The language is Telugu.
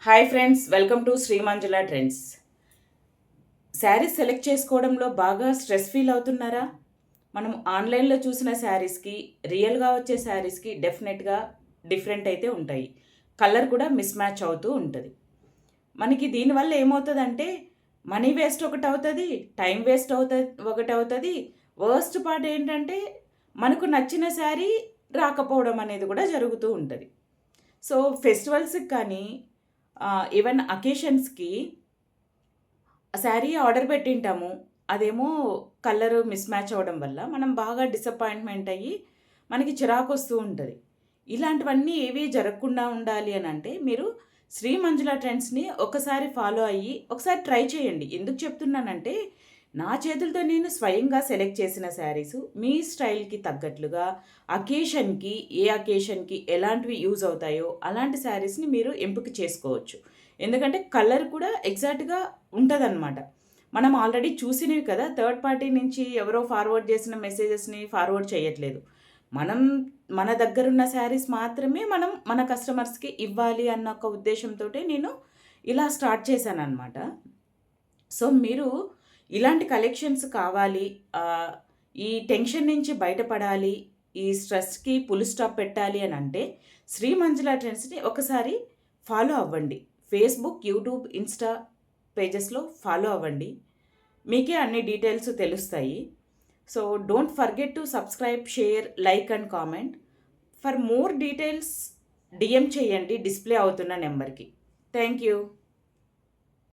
Hi friends, welcome to Shri Manjula trends. Saris select చేసుకోవడంలో బాగా స్ట్రెస్ ఫీల్ అవుతున్నారా? మనం ఆన్లైన్లో చూసిన శారీస్కి రియల్గా వచ్చే శారీస్కి డెఫినెట్గా డిఫరెంట్ అయితే ఉంటాయి. కలర్ కూడా మిస్ మ్యాచ్ అవుతూ ఉంటుంది. మనకి దీనివల్ల ఏమవుతుందంటే మనీ వేస్ట్ ఒకటి అవుతుంది, టైం వేస్ట్ అవుతుంది, ఒకటి అవుతుంది. వర్స్ట్ పార్ట్ ఏంటంటే మనకు నచ్చిన శారీ రాకపోవడం అనేది కూడా జరుగుతూ ఉంటుంది. సో ఫెస్టివల్స్కి కానీ ఈవెన్ అకేషన్స్కి శారీ ఆర్డర్ పెట్టింటాము. అదేమో కలర్ మిస్ మ్యాచ్ అవ్వడం వల్ల మనం బాగా డిసప్పాయింట్మెంట్ అయ్యి మనకి చిరాకు వస్తూ ఉంటుంది. ఇలాంటివన్నీ ఏవి జరగకుండా ఉండాలి అని అంటే మీరు శ్రీ మంజుల ట్రెండ్స్ని ఒకసారి ఫాలో అయ్యి ఒకసారి ట్రై చేయండి. ఎందుకు చెప్తున్నానంటే నా చేతులతో నేను స్వయంగా సెలెక్ట్ చేసిన శారీసు మీ స్టైల్కి తగ్గట్లుగా ఏ అకేషన్కి ఎలాంటివి యూజ్ అవుతాయో అలాంటి శారీస్ని మీరు ఎంపిక చేసుకోవచ్చు. ఎందుకంటే కలర్ కూడా ఎగ్జాక్ట్గా ఉంటుందన్నమాట. మనం ఆల్రెడీ చూసినవి కదా, థర్డ్ పార్టీ నుంచి ఎవరో ఫార్వర్డ్ చేసిన మెసేజెస్ని ఫార్వర్డ్ చేయట్లేదు. మనం మన దగ్గరున్న శారీస్ మాత్రమే మనం మన కస్టమర్స్కి ఇవ్వాలి అన్న ఒక ఉద్దేశంతో నేను ఇలా స్టార్ట్ చేశాను అనమాట. సో మీరు ఇలాంటి కలెక్షన్స్ కావాలి, ఈ టెన్షన్ నుంచి బయటపడాలి, ఈ స్ట్రెస్కి పుల్ స్టాప్ పెట్టాలి అని అంటే శ్రీ మంజుల ట్రెండ్స్ని ఒకసారి ఫాలో అవ్వండి. ఫేస్బుక్, యూట్యూబ్, ఇన్స్టా పేజెస్లో ఫాలో అవ్వండి. మీకే అన్ని డీటెయిల్స్ తెలుస్తాయి. So don't forget to subscribe, share, like and comment. For more details DM చేయండి డిస్ప్లే అవుతున్న నెంబర్కి. Thank you.